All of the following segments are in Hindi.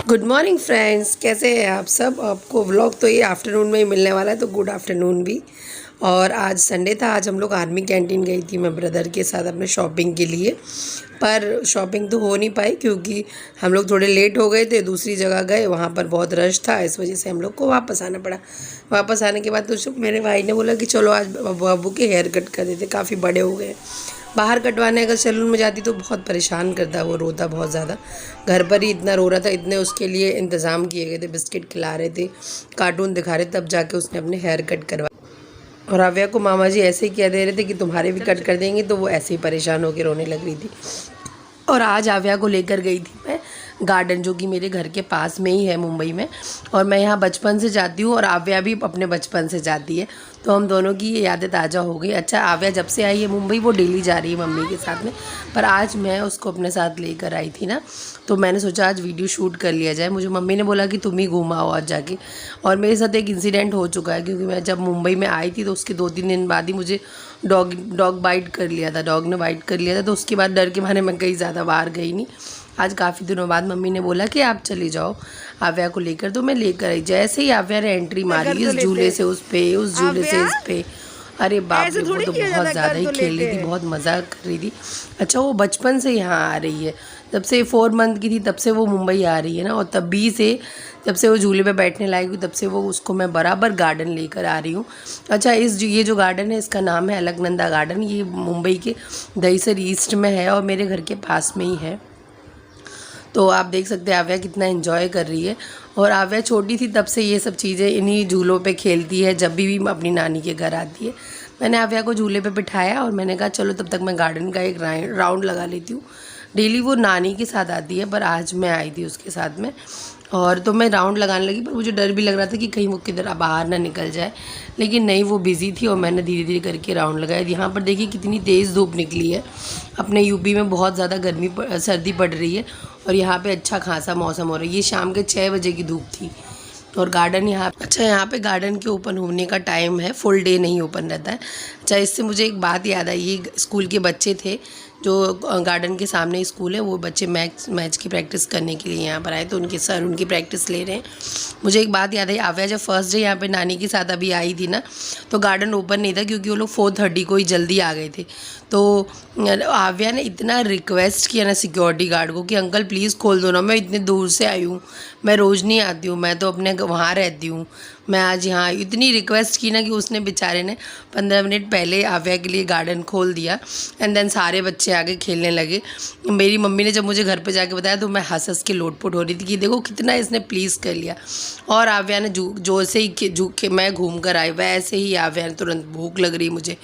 गुड मॉर्निंग फ्रेंड्स, कैसे हैं आप सब। आपको व्लॉग तो ये आफ्टरनून में ही मिलने वाला है, तो गुड आफ्टरनून भी। और आज संडे था, आज हम लोग आर्मी कैंटीन गई थी मैं ब्रदर के साथ अपने शॉपिंग के लिए। पर शॉपिंग तो हो नहीं पाई क्योंकि हम लोग थोड़े लेट हो गए थे, दूसरी जगह गए, वहाँ पर बहुत रश था, इस वजह से हम लोग को वापस आना पड़ा। वापस आने के बाद तो मेरे भाई ने बोला कि चलो आज बाबू के हेयर कट कर देते, काफ़ी बड़े हो गए। बाहर कटवाने अगर सैलून में जाती तो बहुत परेशान करता, वो रोता बहुत ज़्यादा। घर पर ही इतना रो रहा था, इतने उसके लिए इंतज़ाम किए गए थे, बिस्किट खिला रहे थे, कार्टून दिखा रहे, तब जाके उसने अपने हेयर कट करवा। और आव्या को मामा जी ऐसे ही कह दे रहे थे कि तुम्हारे भी कट कर देंगे, तो वो ऐसे ही परेशान होकर रोने लग रही थी। और आज आव्या को लेकर गई थी मैं गार्डन, जो कि मेरे घर के पास में ही है मुंबई में। और मैं यहाँ बचपन से जाती हूँ और आव्या भी अपने बचपन से जाती है, तो हम दोनों की ये यादें ताज़ा हो गई। अच्छा, आव्या जब से आई है मुंबई वो डेली जा रही है मम्मी के साथ में, पर आज मैं उसको अपने साथ लेकर आई थी ना, तो मैंने सोचा आज वीडियो शूट कर लिया जाए। मुझे मम्मी ने बोला कि तुम ही घुमाओ आज जाके। और मेरे साथ एक इंसिडेंट हो चुका है, क्योंकि मैं जब मुंबई में आई थी तो उसके 2-3 दिन बाद ही मुझे डॉग बाइट कर लिया था, डॉग ने बाइट कर लिया था। तो उसके बाद डर के मारे मैं कहीं ज़्यादा बाहर गई नहीं। आज काफ़ी दिनों बाद मम्मी ने बोला कि आप चली जाओ आव्या को लेकर, तो मैं लेकर आई। जैसे ही आव्या ने एंट्री मारी, इस झूले से उस पे, उस झूले से इस पे, अरे बाप रे, वो तो बहुत ज़्यादा ही खेल रही थी, बहुत मज़ा कर रही थी। अच्छा, वो बचपन से यहाँ आ रही है, जब से 4 मंथ की थी तब से वो मुंबई आ रही है ना। और तभी से जब से वो झूले पे बैठने लायक हुई, तब से वो उसको मैं बराबर गार्डन लेकर आ रही हूँ। अच्छा, ये जो गार्डन है इसका नाम है अलकनंदा गार्डन। ये मुंबई के दहीसर ईस्ट में है और मेरे घर के पास में ही है। तो आप देख सकते हैं आव्या कितना एंजॉय कर रही है। और आव्या छोटी थी तब से ये सब चीज़ें इन्हीं झूलों पे खेलती है, जब भी अपनी नानी के घर आती है। मैंने आव्या को झूले पे बिठाया और मैंने कहा चलो तब तक मैं गार्डन का एक राउंड लगा लेती हूँ। डेली वो नानी के साथ आती है, पर आज मैं आई थी उसके साथ में। और तो मैं राउंड लगाने लगी, पर मुझे डर भी लग रहा था कि कहीं वो किधर बाहर ना निकल जाए, लेकिन नहीं, वो बिज़ी थी और मैंने धीरे धीरे करके राउंड लगाया। यहाँ पर देखिए कितनी तेज़ धूप निकली है। अपने यूपी में बहुत ज़्यादा सर्दी पड़ रही है और यहाँ पे अच्छा खासा मौसम हो रहा है। ये शाम के 6 बजे की धूप थी। और गार्डन यहाँ, अच्छा यहाँ पे गार्डन के ओपन होने का टाइम है, फुल डे नहीं ओपन रहता है। अच्छा, इससे मुझे एक बात याद आई, ये स्कूल के बच्चे थे जो गार्डन के सामने स्कूल है, वो बच्चे मैच की प्रैक्टिस करने के लिए यहाँ पर आए, तो उनके सर उनकी प्रैक्टिस ले रहे हैं। मुझे एक बात याद आई, आव्या जब फर्स्ट डे यहाँ पे नानी के साथ अभी आई थी ना, तो गार्डन ओपन नहीं था क्योंकि वो लोग 4:30 को ही जल्दी आ गए थे। तो आव्या ने इतना रिक्वेस्ट किया ना सिक्योरिटी गार्ड को कि अंकल प्लीज़ खोल दो ना, मैं इतने दूर से आई हूँ, मैं रोज़ नहीं आती हूँ, मैं तो अपने वहाँ रहती हूँ, मैं आज यहाँ आई। इतनी रिक्वेस्ट की ना कि उसने बेचारे ने 15 मिनट पहले आव्या के लिए गार्डन खोल दिया। एंड देन सारे बच्चे आगे खेलने लगे। मेरी मम्मी ने जब मुझे घर पे जाके बताया तो मैं हंस हंस के लोटपोट हो रही थी कि देखो कितना इसने प्लीज़ कर लिया। और आव्या ने जो से ही झुक के मैं घूम कर आई, वैसे ही आव्या ने तुरंत भूख लग रही मुझे,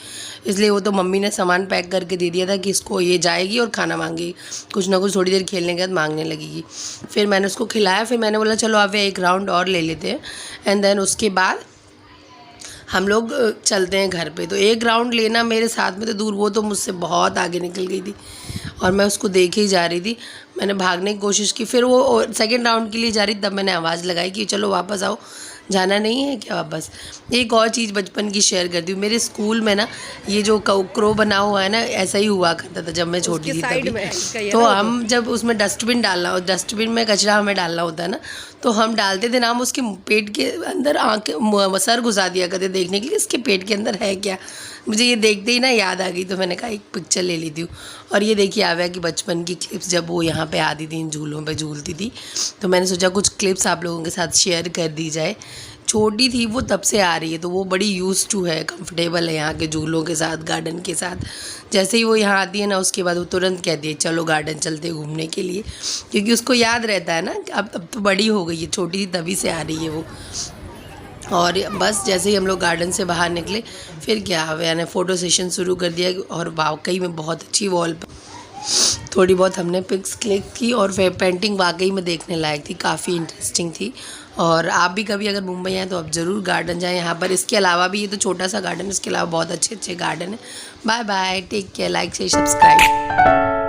इसलिए वो तो मम्मी ने सामान पैक करके दे दिया था कि इसको ये जाएगी और खाना मांगेगी, कुछ ना कुछ थोड़ी देर खेलने के बाद मांगने लगेगी। फिर मैंने उसको खिलाया, फिर मैंने बोला चलो आव्या एक राउंड और ले लेते हैं, एंड देन उसके बाद हम लोग चलते हैं घर पे। तो एक राउंड लेना मेरे साथ में तो दूर, वो तो मुझसे बहुत आगे निकल गई थी और मैं उसको देखे ही जा रही थी। मैंने भागने की कोशिश की, फिर वो सेकंड राउंड के लिए जा रही, तब मैंने आवाज़ लगाई कि चलो वापस आओ, जाना नहीं है क्या वापस। एक और चीज़ बचपन की शेयर करती हूँ, मेरे स्कूल में ना ये जो क्रो बना हुआ है ना, ऐसा ही हुआ करता था जब मैं छोटी थी तभी। तो हम जब उसमें डस्टबिन में कचरा हमें डालना होता है ना, तो हम डालते थे ना, हम उसके पेट के अंदर सर घुसा दिया करते देखने के लिए इसके पेट के अंदर है क्या। मुझे ये देखते ही ना याद आ गई, तो मैंने कहा एक पिक्चर ले लेती हूँ। और ये देखिए आव्या की बचपन की क्लिप्स, जब वो यहाँ पे आती थी, इन झूलों पे झूलती थी, तो मैंने सोचा कुछ क्लिप्स आप लोगों के साथ शेयर कर दी जाए। छोटी थी वो तब से आ रही है, तो वो बड़ी यूज़ टू है, कंफर्टेबल है यहाँ के झूलों के साथ, गार्डन के साथ। जैसे ही वो यहाँ आती है ना, उसके बाद वो तुरंत कहती है चलो गार्डन चलते घूमने के लिए, क्योंकि उसको याद रहता है ना कि अब तो बड़ी हो गई है, छोटी थी तभी से आ रही है वो। और बस जैसे ही हम लोग गार्डन से बाहर निकले, फिर क्या आव्या ने फ़ोटो सेशन शुरू कर दिया। और वाकई में बहुत अच्छी वॉल पर थोड़ी बहुत हमने पिक्स क्लिक की, और पेंटिंग वाकई में देखने लायक थी, काफ़ी इंटरेस्टिंग थी। और आप भी कभी अगर मुंबई आए तो आप ज़रूर गार्डन जाएं यहाँ पर। इसके अलावा भी, ये तो छोटा सा गार्डन है, इसके अलावा बहुत अच्छे अच्छे गार्डन है। Bye bye, take care, like share subscribe.